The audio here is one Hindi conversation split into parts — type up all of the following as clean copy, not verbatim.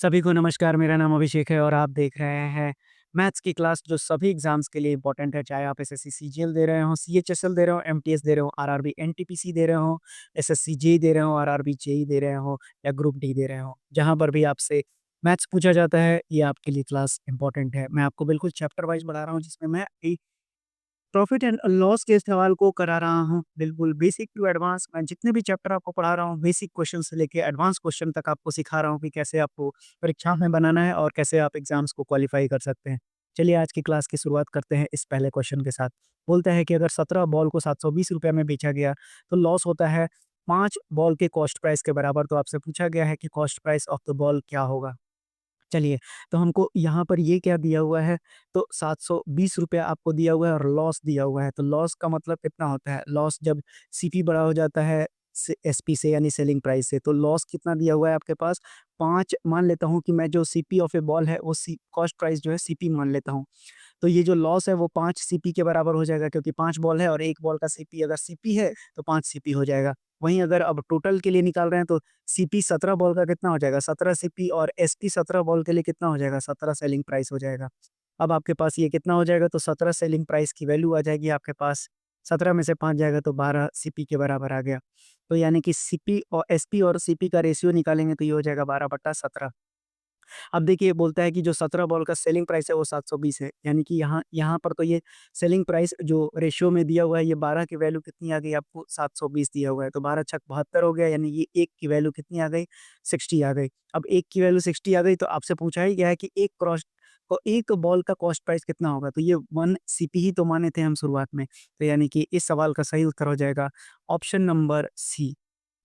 सभी को नमस्कार, मेरा नाम अभिषेक है और आप देख रहे हैं मैथ्स की क्लास जो सभी एग्ज़ाम्स के लिए इम्पोर्टेंट है, चाहे आप एसएससी सीजीएल दे रहे हो, सीएचएसएल दे रहे हो, एमटीएस दे रहे हो, आरआरबी एनटीपीसी दे रहे हो, एसएससी जेईई दे रहे हो, आरआरबी जेईई दे रहे हो या ग्रुप डी दे रहे हो। जहाँ पर भी आपसे मैथ्स पूछा जाता है, ये आपके लिए क्लास इम्पोर्टेंट है। मैं आपको बिल्कुल चैप्टर वाइज़ पढ़ा रहा हूँ जिसमें मैं प्रॉफ़िट एंड लॉस के सवाल को करा रहा हूँ, बिल्कुल बेसिक टू एडवांस। मैं जितने भी चैप्टर आपको पढ़ा रहा हूँ, बेसिक क्वेश्चन से लेके एडवांस क्वेश्चन तक आपको सिखा रहा हूँ कि कैसे आपको परीक्षा में बनाना है और कैसे आप एग्ज़ाम्स को क्वालीफाई कर सकते हैं। चलिए आज की क्लास की शुरुआत करते हैं इस पहले क्वेश्चन के साथ। बोलता है कि अगर 17 बॉल को ₹720 में बेचा गया, तो लॉस होता है 5 बॉल के कॉस्ट प्राइस के बराबर। तो आपसे पूछा गया है कि cost price of the ball क्या होगा? चलिए, तो हमको यहाँ पर ये क्या दिया हुआ है, तो ₹720 आपको दिया हुआ है और लॉस दिया हुआ है, तो लॉस का मतलब कितना होता है? लॉस जब सीपी बड़ा हो जाता है से एसपी से यानी सेलिंग प्राइस से, तो लॉस कितना दिया हुआ है आपके पास? 5 मान लेता हूँ कि मैं जो सीपी ऑफ ए बॉल है, वो सी कॉस्ट प्राइस जो है सीपी मान लेता हूँ। तो ये जो लॉस है वो 5 सीपी के बराबर हो जाएगा क्योंकि 5 बॉल है और 1 बॉल का सीपी अगर सीपी है तो 5 सीपी हो जाएगा। वहीं अगर अब टोटल के लिए निकाल रहे हैं तो सीपी 17 बॉल का कितना हो जाएगा? 17 सीपी और एसपी 17 बॉल के लिए कितना हो जाएगा? 17 सेलिंग प्राइस हो जाएगा। अब आपके पास ये कितना हो जाएगा? तो 17 सेलिंग प्राइस की वैल्यू आ जाएगी आपके पास। 17 में से 5 जाएगा तो 12 सीपी के बराबर आ गया। तो यानी कि सीपी और एसपी और सीपी का रेशियो निकालेंगे तो ये हो जाएगा 12/17। अब देखिए बोलता है कि जो 17 बॉल का सेलिंग प्राइस है वो 720 है। यानी कि यहाँ यहाँ पर तो ये सेलिंग प्राइस जो रेशियो में दिया हुआ है ये 12 की वैल्यू कितनी आ गई आपको 720 दिया हुआ है। तो 12 छक 72 हो गया यानी ये 1 की वैल्यू कितनी आ गई 60 आ गई। अब 1 की वैल्यू 60 आ गई तो आपसे पूछा ही गया है कि एक बॉल का कॉस्ट प्राइस कितना होगा? तो ये 1 सीपी ही तो माने थे हम शुरुआत में। तो यानी कि इस सवाल का सही उत्तर हो जाएगा ऑप्शन नंबर सी।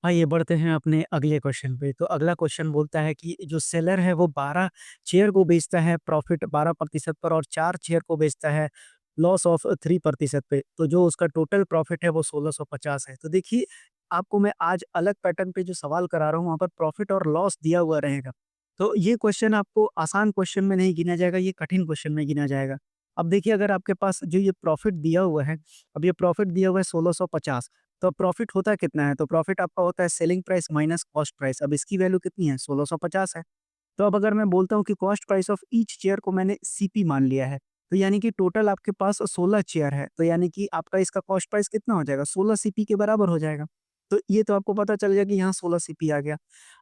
आइए बढ़ते हैं अपने अगले क्वेश्चन पे। तो अगला क्वेश्चन बोलता है कि जो सेलर है वो 12 शेयर को बेचता है प्रॉफिट 12% पर और 4 शेयर को बेचता है लॉस ऑफ 3% पे। तो जो उसका टोटल प्रॉफिट है वो 1650 है। तो देखिए आपको मैं आज अलग पैटर्न पे जो सवाल करा रहा हूँ वहाँ पर प्रॉफिट और लॉस दिया हुआ रहेगा। तो ये क्वेश्चन आपको आसान क्वेश्चन में नहीं गिना जाएगा, ये कठिन क्वेश्चन में गिना जाएगा। अब देखिए अगर आपके पास जो ये प्रॉफिट दिया हुआ है, अब ये प्रॉफिट दिया हुआ है 1650। तो प्रॉफिट होता कितना है? तो प्रॉफिट आपका होता है selling price minus cost price. अब इसकी वैल्यू कितनी है? 1650 है। तो अब अगर मैं बोलता हूँ कि cost price of each chair को मैंने सीपी मान लिया है, तो यानी कि टोटल आपके पास 16 चेयर है। तो यानी कि आपका इसका कॉस्ट प्राइस कितना हो जाएगा? 16 सीपी के बराबर हो जाएगा। तो ये तो आपको पता चल गया कि यहाँ 16 सीपी आ गया।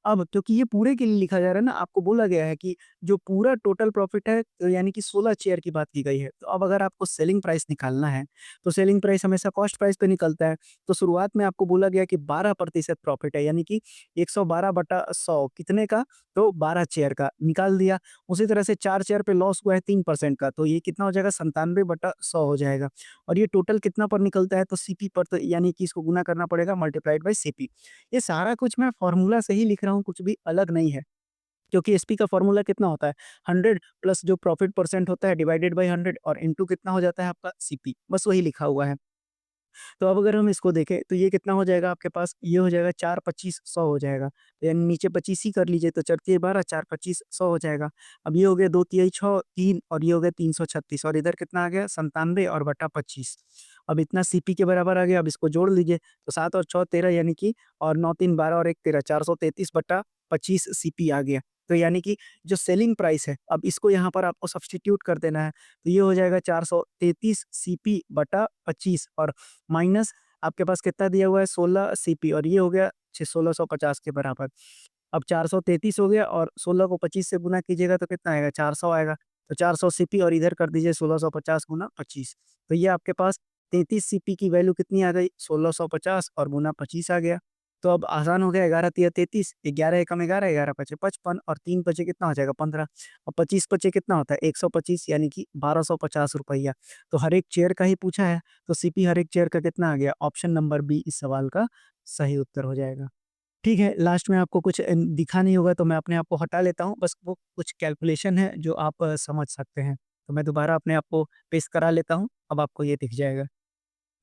अब क्योंकि ये पूरे के लिए लिखा जा रहा है ना, आपको बोला गया है कि जो पूरा टोटल प्रॉफिट है तो यानी कि 16 चेयर की बात की गई है। तो अब अगर आपको सेलिंग प्राइस निकालना है, तो सेलिंग प्राइस हमेशा कॉस्ट प्राइस पे निकलता है। तो शुरुआत में आपको बोला गया कि 12% प्रॉफिट है यानी कि 112/100 कितने का? तो 12 चेयर का निकाल दिया। उसी तरह से 4 चेयर पे लॉस हुआ है 3% का, तो ये कितना हो जाएगा 97/100 हो जाएगा। और ये टोटल कितना पर निकलता है? तो सीपी पर, तो यानी कि इसको गुना करना पड़ेगा मल्टीप्लाइड बाय सीपी। ये सारा कुछ मैं फ़ॉर्मूला से ही लिख रहा हूँ, कुछ भी अलग नहीं है। क्योंकि एसपी का फ़ॉर्मूला कितना होता है? 100 प्लस जो प्रॉफिट परसेंट होता है डिवाइडेड बाय 100 और इंटू कितना हो जाता है आपका सीपी, बस वही लिखा हुआ है। तो अब अगर हम इसको देखें तो ये कितना हो जाएगा आपके पास? ये हो जाएगा 4 25 100 हो जाएगा। तो यानी नीचे 25 ही कर लीजिए तो 4 तिये 12 4 25 100 हो जाएगा। अब ये हो गया 2 तिहाई 6 3 और ये हो गया 336 और इधर कितना आ गया 97 और बटा 25। अब इतना सीपी के बराबर आ गया, अब इसको जोड़ लीजिए तो 7 और 6 13 यानी कि और 9 3 12 और 1 13 433/25 सीपी आ गया। तो यानी कि जो सेलिंग प्राइस है, अब इसको यहाँ पर आपको सब्स्टिट्यूट कर देना है। तो ये हो जाएगा 433 सीपी बटा 25 और माइनस आपके पास कितना दिया हुआ है 16 सीपी और ये हो गया 1650 के बराबर। अब 433 हो गया और 16 को 25 से गुना कीजिएगा तो कितना आएगा 400 आएगा। तो 400 सीपी और इधर कर दीजिए 1650 गुना 25। तो ये आपके पास 33 सीपी की वैल्यू कितनी आ गई 1650 और गुना 25 आ गया। तो अब आसान हो गया 11 तिया 33, 11 एकम 11, 11 पचे 55 और 3 पचे कितना हो जाएगा 15 और 25 पचे कितना होता है 125 यानी कि 1250 रुपया। तो हर एक चेयर का ही पूछा है, तो सीपी हर एक चेयर का कितना आ गया? ऑप्शन नंबर बी इस सवाल का सही उत्तर हो जाएगा। ठीक है, लास्ट में आपको कुछ दिखा नहीं होगा तो मैं अपने आप को हटा लेता हूँ, बस वो कुछ कैलकुलेशन है जो आप समझ सकते हैं। तो मैं दोबारा अपने आप को पेश करा लेता हूँ, अब आपको ये दिख जाएगा।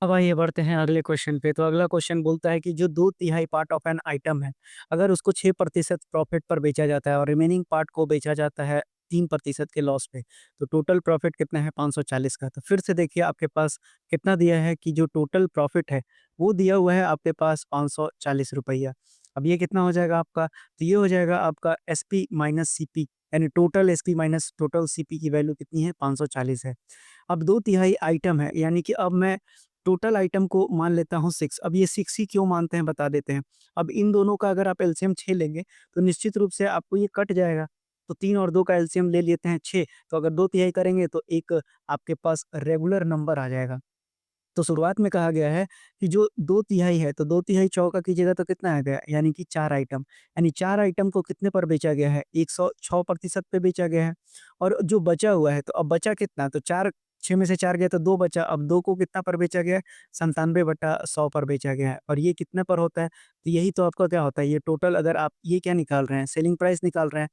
अब आइए बढ़ते हैं अगले क्वेश्चन पे। तो अगला क्वेश्चन बोलता है कि जो 2/3 पार्ट ऑफ एन आइटम है, अगर उसको 6% प्रॉफिट पर बेचा जाता है और रिमेनिंग पार्ट को बेचा जाता है 3% के लॉस पे, तो टोटल प्रॉफिट कितना है 540 का। तो फिर से देखिए आपके पास कितना दिया है कि जो टोटल प्रॉफिट है, वो दिया हुआ है आपके पास ₹540। अब ये कितना हो जाएगा आपका? तो ये हो जाएगा आपका एसपी माइनस सीपी, यानी total SP minus total CP की वैल्यू कितनी है? 540 है। अब 2/3 आइटम है, यानी कि अब मैं टोटल आइटम को मान लेता हूँ 6। अब ये 6 ही क्यों मानते हैं बता देते हैं। अब इन दोनों का अगर आप एलसीएम 6 लेंगे तो निश्चित रूप से आपको ये कट जाएगा। तो 3 और 2 का एलसीएम ले लेते हैं 6, तो अगर 2/3 करेंगे तो एक आपके पास रेगुलर नंबर आ जाएगा। तो शुरुआत में कहा गया है कि जो 2/3 है, तो 2/3 चौका कीजिएगा तो कितना आ गया? यानी कि 4 आइटम। यानी 4 आइटम को कितने पर बेचा गया है? 106% पे बेचा गया है। और जो बचा हुआ है, तो अब बचा कितना? तो 4 6 में से 4 गया तो 2 बचा। अब 2 को कितना पर बेचा गया है? 97/100 पर बेचा गया है। और ये कितने पर होता है? तो यही तो आपका क्या होता है, ये टोटल अगर आप ये क्या निकाल रहे हैं? सेलिंग प्राइस निकाल रहे हैं।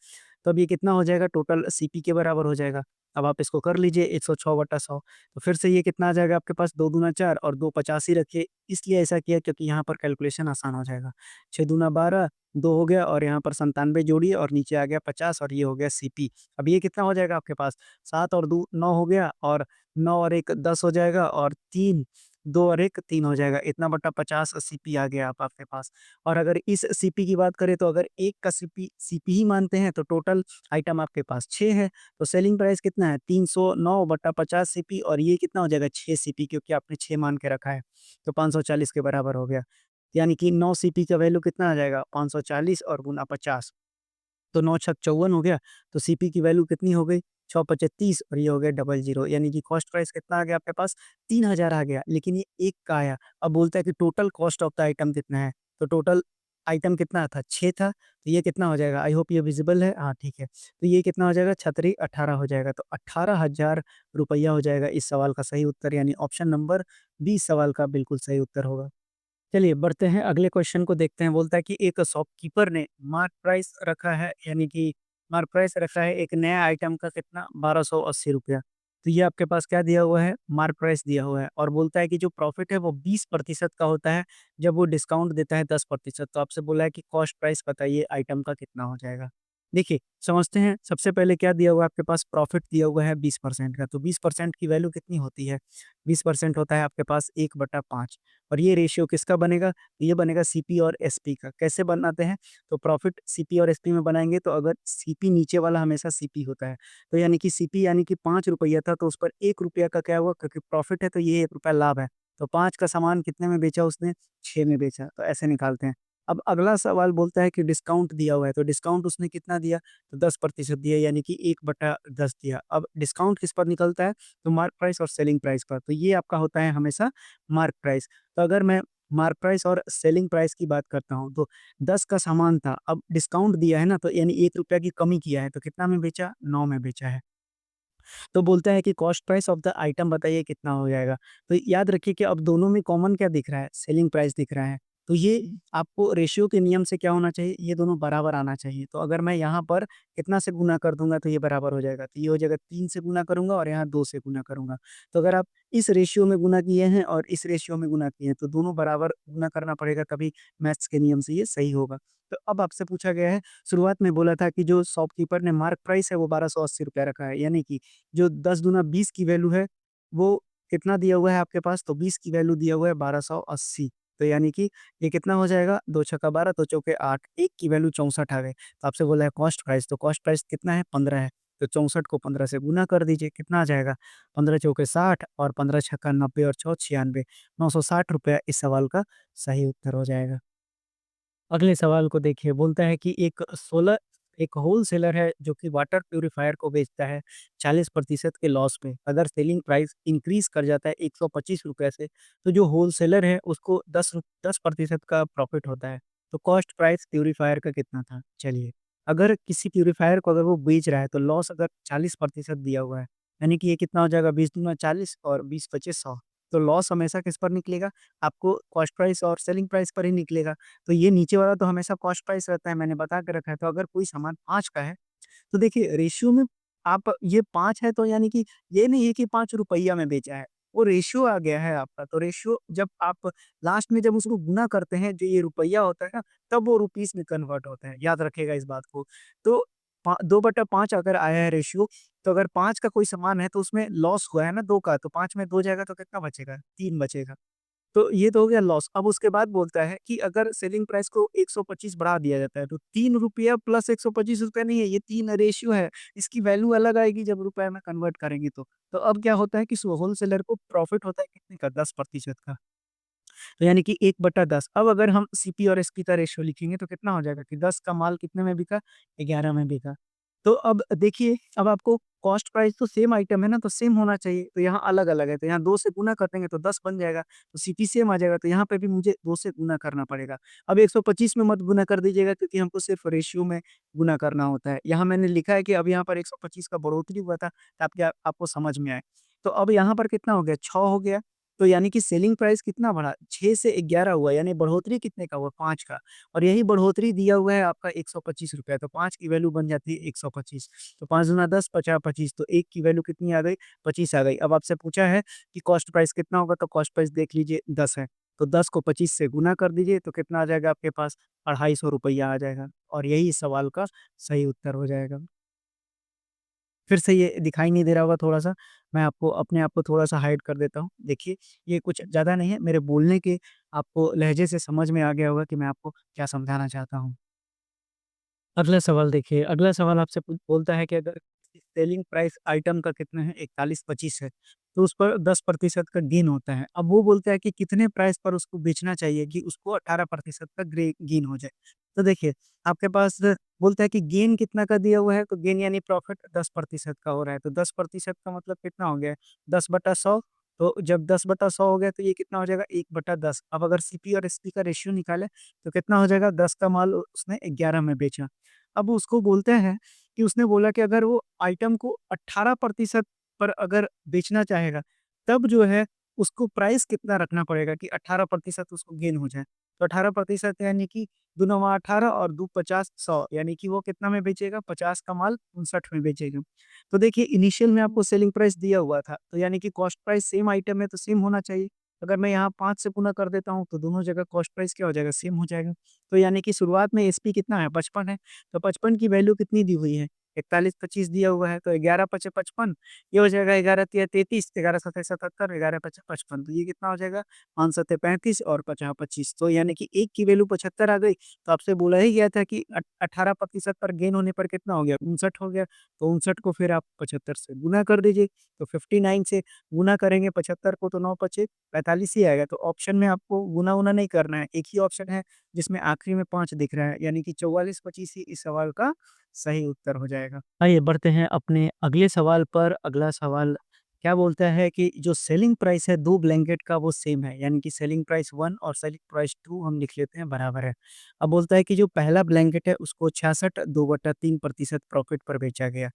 तो अब ये कितना हो जाएगा? टोटल सीपी के बराबर हो जाएगा। अब आप इसको कर लीजिए 106/100। तो फिर से ये कितना आ जाएगा आपके पास? 2 दूना 4 और 2 85 रखिए, इसलिए ऐसा किया क्योंकि यहाँ पर कैलकुलेशन आसान हो जाएगा। 6 दूना 12, 2 हो गया और यहाँ पर 97 जोड़िए और नीचे आ गया 50 और ये हो गया सीपी। अब ये कितना हो जाएगा आपके पास? 7 और 2 9 हो गया और 9 और 1 10 हो जाएगा और 3 2 और 1 3 हो जाएगा। इतना बटा 50 सीपी आ गया आप आपके पास। और अगर इस सीपी की बात करें तो अगर 1 का सीपी सीपी ही मानते हैं तो टोटल आइटम आपके पास 6 है। तो सेलिंग प्राइस कितना है? 309/50 सीपी और ये कितना हो जाएगा? 6 सीपी, क्योंकि आपने 6 मान के रखा है, तो 540 के बराबर हो गया। यानी कि 9 सीपी का वैल्यू कितना आ जाएगा? 540 और गुना 50, तो 9 छक 54 हो गया। तो सीपी की वैल्यू कितनी हो गई? 6 पचे 30 और ये हो गया डबल ज़ीरो, यानी कि कॉस्ट प्राइस कितना आ गया आपके पास? 3000 आ गया, लेकिन ये 1 का आया। अब बोलता है कि total cost of the item कितना है? तो टोटल आइटम कितना था? 6 था, तो ये कितना हो जाएगा? आई होप ये विज़िबल है। हाँ, ठीक है। तो ये कितना हो जाएगा? छतरी 18 हो जाएगा, तो 18,000 रुपया हो जाएगा इस सवाल का सही उत्तर, यानी ऑप्शन नंबर बी इस सवाल का बिल्कुल सही उत्तर होगा। चलिए बढ़ते हैं अगले क्वेश्चन को देखते हैं। बोलता है कि एक शॉपकीपर ने मार्क प्राइस रखा है, यानी कि मार्क प्राइस रखा है एक नया आइटम का कितना? 1280 रुपया। तो ये आपके पास क्या दिया हुआ है? मार्क प्राइस दिया हुआ है और बोलता है कि जो प्रॉफिट है वो 20% का होता है जब वो डिस्काउंट देता है 10%। तो आपसे बोला है कि कॉस्ट प्राइस बताइए आइटम का कितना हो जाएगा। देखिए, समझते हैं। सबसे पहले क्या दिया हुआ है आपके पास? प्रॉफिट दिया हुआ है 20% का। तो 20% की वैल्यू कितनी होती है? 20% होता है आपके पास 1/5। और ये रेशियो किसका बनेगा? ये बनेगा सीपी और एसपी का। कैसे बनाते हैं? तो प्रॉफिट सीपी और एसपी में बनाएँगे तो अगर सीपी नीचे वाला हमेशा सीपी होता है। तो यानी कि सीपी यानी कि ₹5 था तो उस पर ₹1 का क्या हुआ? क्योंकि प्रॉफिट है तो ये ₹1 लाभ है। तो 5 का सामान कितने में बेचा उसने? 6 में बेचा। तो ऐसे निकालते हैं। अब अगला सवाल बोलता है कि डिस्काउंट दिया हुआ है, तो डिस्काउंट उसने कितना दिया? तो 10% दिया, यानी कि 1/10 दिया। अब डिस्काउंट किस पर निकलता है? तो मार्क प्राइस और सेलिंग प्राइस पर। तो ये आपका होता है हमेशा मार्क प्राइस। तो अगर मैं मार्क प्राइस और सेलिंग प्राइस की बात करता हूँ, तो 10 का सामान था, अब डिस्काउंट दिया है ना, तो यानी ₹1 की कमी किया है, तो कितना में बेचा? 9 में बेचा है। तो बोलता है कि cost price of the item बताइए कितना हो जाएगा। तो याद रखिए कि अब दोनों में कॉमन क्या दिख रहा है? सेलिंग प्राइस दिख रहा है। तो ये आपको रेशियो के नियम से क्या होना चाहिए? ये दोनों बराबर आना चाहिए। तो अगर मैं यहाँ पर कितना से गुना कर दूँगा तो ये बराबर हो जाएगा। तो ये हो जाएगा 3 से गुना करूँगा और यहाँ 2 से गुना करूँगा। तो अगर आप इस रेशियो में गुना किए हैं और इस रेशियो में गुना किए हैं, तो दोनों बराबर गुना करना पड़ेगा, तभी मैथ्स के नियम से ये सही होगा। तो अब आपसे पूछा गया है, शुरुआत में बोला था कि जो शॉपकीपर ने मार्क प्राइस है वो ₹1280 रखा है, यानी कि जो 10 दूना 20 की वैल्यू है, वो कितना दिया हुआ है आपके पास? तो 20 की वैल्यू दिया हुआ है 1280। तो यानी कि ये कितना हो जाएगा? 2 छक्का 12, 2 चौके 8, 1 की वैल्यू 64 आ गई। तो आपसे बोला है कॉस्ट प्राइस, तो कॉस्ट प्राइस कितना है? 15 है। तो 64 को 15 से गुना कर दीजिए, कितना आ जाएगा? 15 चौके 60 और 15 छक्का 90 और चौक 96, ₹960 इस सवाल का सही उत्तर हो जाएगा। अगले सवाल को देखिए, बोलता है कि एक होलसेलर है जो कि वाटर प्यूरीफायर को बेचता है 40% के लॉस में। अगर सेलिंग प्राइस इंक्रीज़ कर जाता है ₹125 से, तो जो होलसेलर है उसको 10% का प्रॉफ़िट होता है। तो कॉस्ट प्राइस प्यूरीफायर का कितना था? चलिए, अगर किसी प्यूरीफायर को अगर वो बेच रहा है तो लॉस अगर 40% दिया हुआ है, यानी कि ये कितना हो जाएगा? 20 दूना 40 और 20 पचे 100। तो लॉस हमेशा किस पर निकलेगा? आपको कॉस्ट प्राइस और सेलिंग प्राइस पर ही निकलेगा। तो ये नीचे वाला तो हमेशा कॉस्ट प्राइस रहता है, मैंने बता के रखा है। तो अगर कोई सामान 5 का है, तो देखिए रेशियो में आप ये 5 है तो यानी कि ये नहीं है कि ₹5 में बेचा है, वो रेशियो आ गया है आपका। तो रेशियो जब आप लास्ट में जब उसको गुना करते हैं, जो ये रुपया होता है ना, तब वो रुपीज़ में कन्वर्ट होता है, याद रखिएगा इस बात को। तो 2/5 अगर आया है रेशियो, तो अगर 5 का कोई सामान है तो उसमें लॉस हुआ है ना 2 का, तो 5 में 2 जाएगा तो कितना बचेगा? 3 बचेगा। तो ये तो हो गया लॉस। अब उसके बाद बोलता है कि अगर सेलिंग प्राइस को 125 बढ़ा दिया जाता है तो ₹3 प्लस ₹125 नहीं है, ये 3 रेशियो है। इसकी वैल्यू अलग आएगी जब रुपए में कन्वर्ट करेंगे तो। तो अब क्या होता है कि होलसेलर को प्रॉफिट होता है कितने का? 10% का। तो यानी कि 1/10। अब अगर हम सीपी और एसपी का रेशियो लिखेंगे तो कितना हो जाएगा कि 10 का माल कितने में बिका? 11 में बिका। तो अब देखिए, अब आपको कॉस्ट प्राइस तो सेम आइटम है ना, तो सेम होना चाहिए। तो यहाँ अलग-अलग है, तो यहाँ 2 से गुना कर देंगे तो 10 बन जाएगा। तो सीपी सेम आ जाएगा, तो यहाँ पे भी मुझे 2 से गुना करना पड़ेगा। अब 125 में मत गुना कर दीजिएगा क्योंकि हमको सिर्फ़ रेशियो में गुना करना होता है। यहाँ मैंने लिखा है कि अब यहाँ पर 125 का बढ़ोतरी हुआ था, ताकि आपको समझ में आए। तो अब यहाँ पर कितना हो गया? 6 हो गया। तो यानी कि सेलिंग प्राइस कितना बढ़ा? 6 से 11 हुआ, यानी बढ़ोतरी कितने का हुआ? 5 का। और यही बढ़ोतरी दिया हुआ है आपका ₹125, तो 5 की वैल्यू बन जाती है 125। तो 5 दूना 10, 50 25, तो 1 की वैल्यू कितनी आ गई? 25 आ गई। अब आपसे पूछा है कि कॉस्ट प्राइस कितना होगा? तो कॉस्ट प्राइस देख लीजिए 10 है। तो 10 को 25 से गुना कर दीजिए तो कितना आ जाएगा आपके पास? ₹250 आ जाएगा, और यही इस सवाल का सही उत्तर हो जाएगा। फिर से ये दिखाई नहीं दे रहा होगा थोड़ा-सा, मैं आपको अपने आप को थोड़ा-सा हाइड कर देता हूँ। देखिए, ये कुछ ज़्यादा नहीं है, मेरे बोलने के आपको लहज़े से समझ में आ गया होगा कि मैं आपको क्या समझाना चाहता हूँ। अगला सवाल देखिए, अगला सवाल आपसे बोलता है कि अगर सेलिंग प्राइस आइटम का कितना है? 41-25 है, तो उस पर 10% का गेन होता है। अब वो बोलता है कि कितने प्राइस पर उसको बेचना चाहिए कि उसको 18% का गेन हो जाए। तो देखिए, आपके पास बोलता है कि गेन कितना का दिया हुआ है, तो गेन यानी प्रॉफिट 10% का हो रहा है, तो 10% का मतलब कितना हो गया? 10/100। तो जब 10/100 हो गया तो ये कितना हो जाएगा? 1/10। अब अगर सीपी और एसपी का रेशियो निकालें तो कितना हो जाएगा? 10 का माल उसने 11 में बेचा। अब उसको बोलते हैं कि उसने बोला कि अगर वो आइटम को 18% पर अगर बेचना चाहेगा, तब जो है उसको प्राइस कितना रखना पड़ेगा कि 18% उसको गेन हो जाए। तो 18% यानी कि दू नवा 18 और दू 50 100, यानी कि वो कितना में बेचेगा? 50 का माल 59 में बेचेगा। तो देखिए, इनिशियल में आपको सेलिंग प्राइस दिया हुआ था, तो यानी कि कॉस्ट प्राइस सेम आइटम है तो सेम होना चाहिए। अगर मैं यहाँ 5 से गुना कर देता हूँ तो दोनों जगह कॉस्ट प्राइस क्या हो जाएगा? सेम हो जाएगा। तो यानी कि शुरुआत में एसपी कितना है? 55 है। तो 55 की वैल्यू कितनी दी हुई है? 41-25 दिया हुआ है, तो 11 पचे 55, ये हो जाएगा 11 तिया 33, 11 सत्ते 77, 11 पचे 55, तो ये कितना हो जाएगा? 5 सत्ते 35 और 50 25, तो यानी कि 1 की वैल्यू 75 आ गई। तो आपसे बोला ही गया था कि 18% पर गेन होने पर कितना हो गया? 59 हो गया। तो 59 को फिर आप 75 से गुना कर दीजिए, तो 59 से गुना करेंगे 75 को तो 9 पचे 45 ही आएगा। तो ऑप्शन में आपको गुना-वुना नहीं करना है, एक ही ऑप्शन है जिसमें आखिरी में 5 दिख रहा है, यानी कि 44-25 ही इस सवाल का सही उत्तर हो जाएगा। आइए बढ़ते हैं अपने अगले सवाल पर। अगला सवाल क्या बोलता है कि जो सेलिंग प्राइस है 2 ब्लैंकेट का वो सेम है, यानी कि सेलिंग प्राइस 1 और सेलिंग प्राइस 2 हम लिख लेते हैं बराबर है। अब बोलता है कि जो पहला ब्लैंकेट है उसको 66 2/3% प्रॉफिट पर बेचा गया।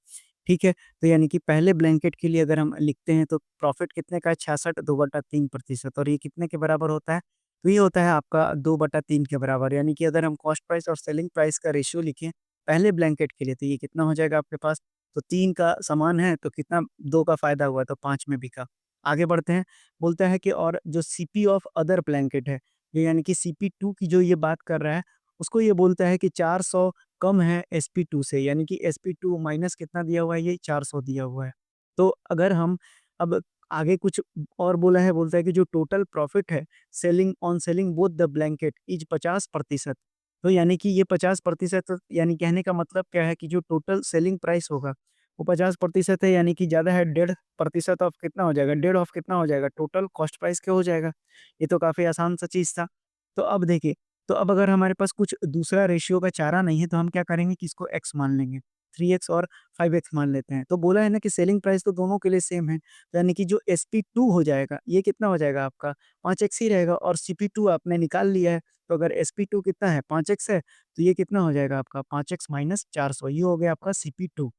ठीक है? तो यानी कि पहले ब्लैंकेट के लिए अगर हम लिखते हैं तो प्रॉफिट कितने का है? 66 2/3%, और ये कितने के बराबर होता है? तो ये होता है आपका 2/3 के बराबर, यानी कि अगर हम कॉस्ट प्राइस और सेलिंग प्राइस का रेशियो लिखें पहले ब्लैंकेट के लिए, तो ये कितना हो जाएगा आपके पास? तो 3 का समान है तो कितना 2 का फ़ायदा हुआ तो 5 में बिका। आगे बढ़ते हैं, बोलता है कि और जो सीपी ऑफ अदर ब्लैंकेट है, ये यानी कि सीपी 2 की जो ये बात कर रहा है, उसको ये बोलता है कि 400 कम है एसपी 2 से, यानी कि एसपी 2 माइनस कितना दिया हुआ है? ये 400 दिया हुआ है। तो अगर हम अब आगे कुछ और बोला है, बोलता है कि जो टोटल प्रॉफिट है selling on selling both the blanket is 50%। तो यानी कि ये 50%, यानी कहने का मतलब क्या है कि जो टोटल सेलिंग प्राइस होगा, वो 50% है, यानी कि ज़्यादा है, 1.5% ऑफ कितना हो जाएगा? डेढ़ ऑफ कितना हो जाएगा? टोटल कॉस्ट प्राइस क्या हो जाएगा? ये तो काफ़ी आसान सा चीज़ था। तो अब देखिए, तो अब अगर हमारे पास कुछ दूसरा रेशियो का चारा नहीं है, तो हम क्या करेंगे कि इसको एक्स मान लेंगे। 3x और 5x मान लेते हैं। तो बोला है ना कि सेलिंग प्राइस तो दोनों के लिए सेम है। तो यानी कि जो SP2 हो जाएगा, ये कितना हो जाएगा आपका? 5x ही रहेगा, और CP2 आपने निकाल लिया है। तो अगर SP2 कितना है? 5x है, तो ये कितना हो जाएगा आपका? 5x माइनस 400, ये हो गया आपका CP2।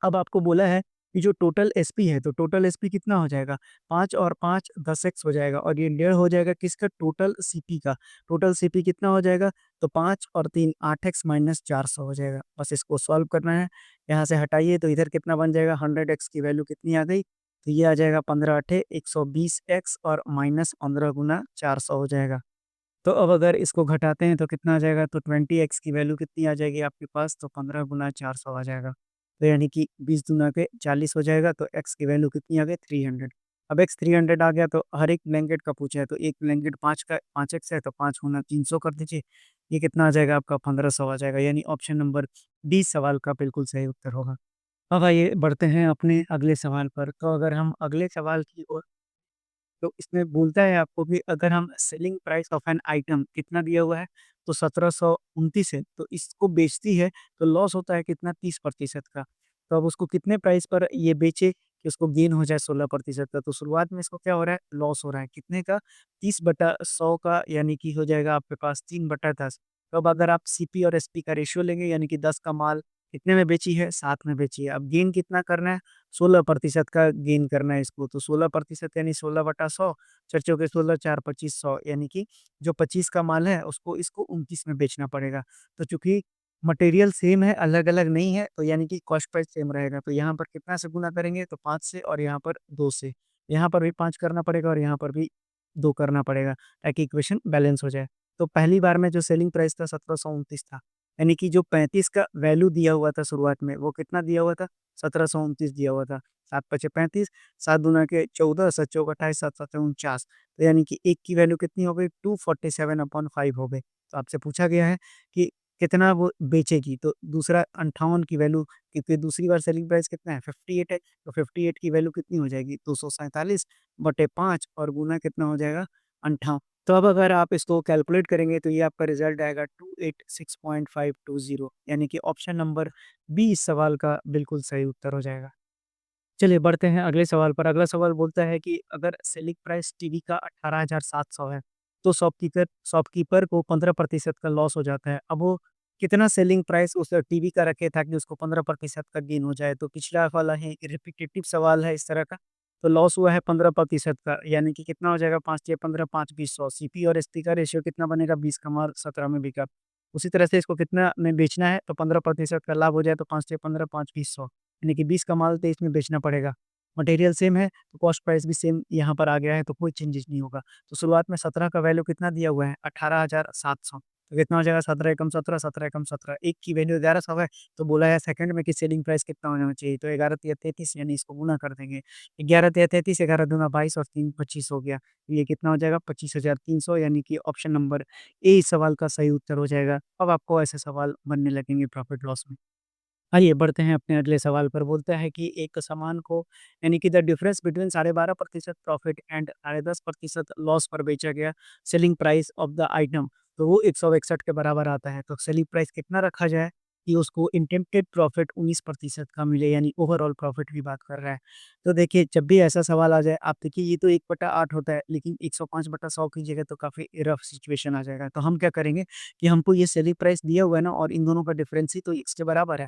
अब आपको बोला है कि जो टोटल एसपी है, तो टोटल एसपी कितना हो जाएगा? 5 और 5 10x हो जाएगा, और ये डेढ़ हो जाएगा किसका? टोटल सीपी का। टोटल सीपी कितना हो जाएगा? तो 5 और 3 8x माइनस 400 हो जाएगा। बस इसको सॉल्व करना है। यहाँ से हटाइए तो इधर कितना बन जाएगा? 100x की वैल्यू कितनी आ गई? तो ये आ जाएगा 15 अठे 120x और माइनस 15 गुना 400 हो जाएगा। तो अब अगर इसको घटाते हैं तो कितना आ जाएगा? तो 20x की वैल्यू कितनी आ जाएगी आपके पास? तो 15 गुना 400 आ जाएगा। तो यानी कि 20 दूना के 40 हो जाएगा, तो x की वैल्यू कितनी आ गई? 300। अब एक्स 300 आ गया तो हर एक ब्लैंकेट का पूछा है, तो एक ब्लैंकेट 5 का 5x है तो 5 गुना 300 कर दीजिए। ये कितना आ जाएगा आपका 1500 आ जाएगा, यानी ऑप्शन नंबर डी सवाल का बिल्कुल सही उत्तर होगा। अब आइए बढ़ते हैं अपने अगले सवाल पर। तो अगर हम अगले सवाल की ओर, तो इसमें बोलता है आपको कि अगर हम selling price of an item कितना दिया हुआ है, तो 1729 है, तो इसको बेचती है तो लॉस होता है कितना 30% का। तो अब उसको कितने प्राइस पर ये बेचे कि उसको गेन हो जाए 16% का। तो शुरुआत में इसको क्या हो रहा है, लॉस हो रहा है कितने का, 30/100 का, यानी कि हो जाएगा आपके पास 3/10। तो अब अगर आप सीपी और एसपी का रेशियो लेंगे, यानी कि 10 का माल कितने में बेची है, 7 में बेची है। अब गेन कितना करना है, 16% का गेन करना है इसको, तो 16% यानी 16/100, 4 चौके 16, 4 25 100, यानी कि जो 25 का माल है उसको इसको 29 में बेचना पड़ेगा। तो चूँकि मटेरियल सेम है, अलग-अलग नहीं है, तो यानी कि कॉस्ट प्राइस सेम रहेगा। तो यहाँ पर कितना से गुना करेंगे, तो 5 से, और यहाँ पर 2 से। यहाँ पर भी 5 करना पड़ेगा और यहाँ पर भी 2 करना पड़ेगा, ताकि इक्वेशन बैलेंस हो जाए। तो पहली बार में जो सेलिंग प्राइस था 1729 था, यानी कि जो 35 का वैल्यू दिया हुआ था शुरुआत में, वो कितना दिया हुआ था, 1729 दिया हुआ था। 7 पचे 35, 7 दूना के 14, 7 चौक 28, 7 सत्ते 49। तो यानी कि 1 की वैल्यू कितनी हो गई, 247/5 हो गई। तो आपसे पूछा गया है कि कितना वो बेचेगी, तो दूसरा 58 की वैल्यू, क्योंकि दूसरी बार सेलिंग प्राइस कितना है 58 है, तो 58 की वैल्यू कितनी हो जाएगी 247/5, और गुना कितना हो जाएगा 58। तो अब अगर आप इसको कैलकुलेट करेंगे तो ये आपका रिज़ल्ट आएगा 286.520, यानी कि ऑप्शन नंबर बी इस सवाल का बिल्कुल सही उत्तर हो जाएगा। चलिए बढ़ते हैं अगले सवाल पर। अगला सवाल बोलता है कि अगर सेलिंग प्राइस टीवी का 18,700 है, तो शॉपकीपर को 15% का लॉस हो जाता है। अब वो कितना सेलिंग प्राइस उस टीवी का रखे ताकि उसको 15% का गेन हो जाए? तो पिछला वाला है, रिपिटेटिव सवाल है इस तरह का। तो लॉस हुआ है 15% का, यानी कि कितना हो जाएगा, 5 या 15, 5 20 100। सीपी और एसपी का रेशियो कितना बनेगा, 20 का माल 17 में बिका। उसी तरह से इसको कितना में बेचना है, तो 15% का लाभ हो जाए, तो 5 या 15, 5 20 100, यानी कि 20 का माल 23 में बेचना पड़ेगा। मटेरियल सेम है, तो कॉस्ट प्राइस भी सेम यहाँ पर आ गया है, तो कोई चेंजेस नहीं होगा। तो शुरुआत में 17 का वैल्यू कितना दिया हुआ है, 18,700, तो कितना हो जाएगा, 17 एकम 17, 17 एकम 17, 1 की वैल्यू 1100 है, तो बोला है सेकंड में कि सेलिंग प्राइस कितना होना चाहिए, तो 11 तिया 33, यानी इसको गुना कर देंगे। 11 तिया 33, 11 दूना 22 और 3 25 हो गया। ये कितना हो जाएगा 25,300, यानी कि ऑप्शन नंबर ए इस सवाल का सही उत्तर हो जाएगा। अब आपको ऐसे सवाल बनने लगेंगे प्रॉफिट लॉस में। आइए बढ़ते हैं अपने अगले सवाल पर। बोलता है कि एक सामान को, यानी कि the difference between 12.5% profit and 10.5% loss पर बेचा गया, selling price of the item, तो वो 161 के बराबर आता है। तो सेलिंग प्राइस कितना रखा जाए कि उसको इंटेम्प्टेड प्रॉफिट 19% का मिले, यानी ओवरऑल प्रॉफिट की बात कर रहा है। तो देखिए, जब भी ऐसा सवाल आ जाए, आप देखिए ये तो 1/8 होता है, लेकिन 105/100 कीजिएगा तो काफ़ी रफ सिचुएशन आ जाएगा। तो हम क्या करेंगे कि हमको ये सेलिंग प्राइस दिया हुआ है ना, और इन दोनों का डिफरेंस ही तो x के बराबर है।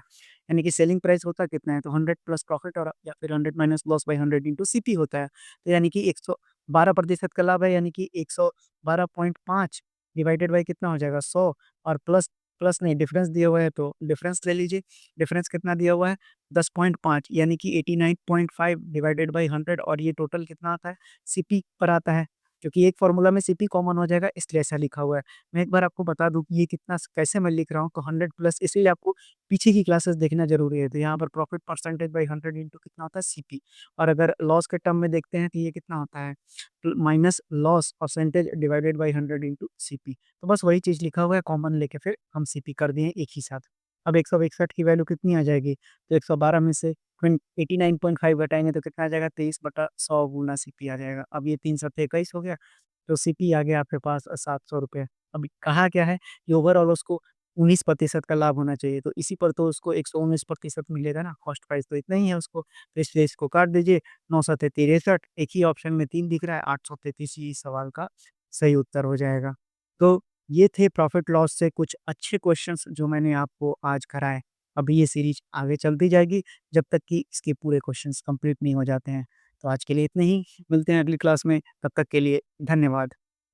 यानी कि सेलिंग प्राइस होता कितना है, तो 100 प्लस प्रॉफिट, और या फिर 100 minus loss by 100 into CP होता है। तो यानी कि 112% का लाभ है, यानी कि 112.5 डिवाइडेड बाय कितना हो जाएगा 100, और प्लस प्लस नहीं, डिफरेंस दिया हुआ है तो डिफरेंस ले लीजिए। डिफरेंस कितना दिया हुआ है 10.5, यानी कि 89.5 डिवाइडेड बाय 100, और ये टोटल कितना आता है सीपी पर आता है, क्योंकि एक फॉर्मूला में सीपी कॉमन हो जाएगा, इसलिए ऐसा लिखा हुआ है। मैं एक बार आपको बता दूं कि ये कितना कैसे मैं लिख रहा हूँ, तो 100 प्लस, इसलिए आपको पीछे की क्लासेस देखना ज़रूरी है। तो यहाँ पर प्रॉफिट परसेंटेज बाय 100 इंटू कितना होता है सीपी, और अगर लॉस के टर्म में देखते हैं तो ये कितना होता है minus loss percentage divided by 100 into CP. तो बस वही चीज़ लिखा हुआ है, कॉमन लेके फिर हम सीपी कर दिए एक ही साथ। अब 161 की वैल्यू कितनी आ जाएगी, तो 112 में से 89.5 घटाएंगे तो कितना आ जाएगा, 23/100 गुना सीपी आ जाएगा। अब ये 3 सत्ते 21 हो गया, तो सीपी आ गया आपके पास 700 रुपये। अब कहा क्या है कि ओवरऑल उसको 19% का लाभ होना चाहिए, तो इसी पर तो उसको 119% मिलेगा ना, कॉस्ट प्राइस तो इतना ही है उसको, तो इसलिए इसको काट दीजिए। 9 सत्ते 63, एक ही ऑप्शन में 3 दिख रहा है, 833 ही इस सवाल का सही उत्तर हो जाएगा। तो ये थे प्रॉफिट लॉस से कुछ अच्छे क्वेश्चंस जो मैंने आपको आज कराए। अभी ये सीरीज आगे चलती जाएगी जब तक कि इसके पूरे क्वेश्चंस कंप्लीट नहीं हो जाते हैं। तो आज के लिए इतना ही, मिलते हैं अगली क्लास में, तब तक के लिए धन्यवाद।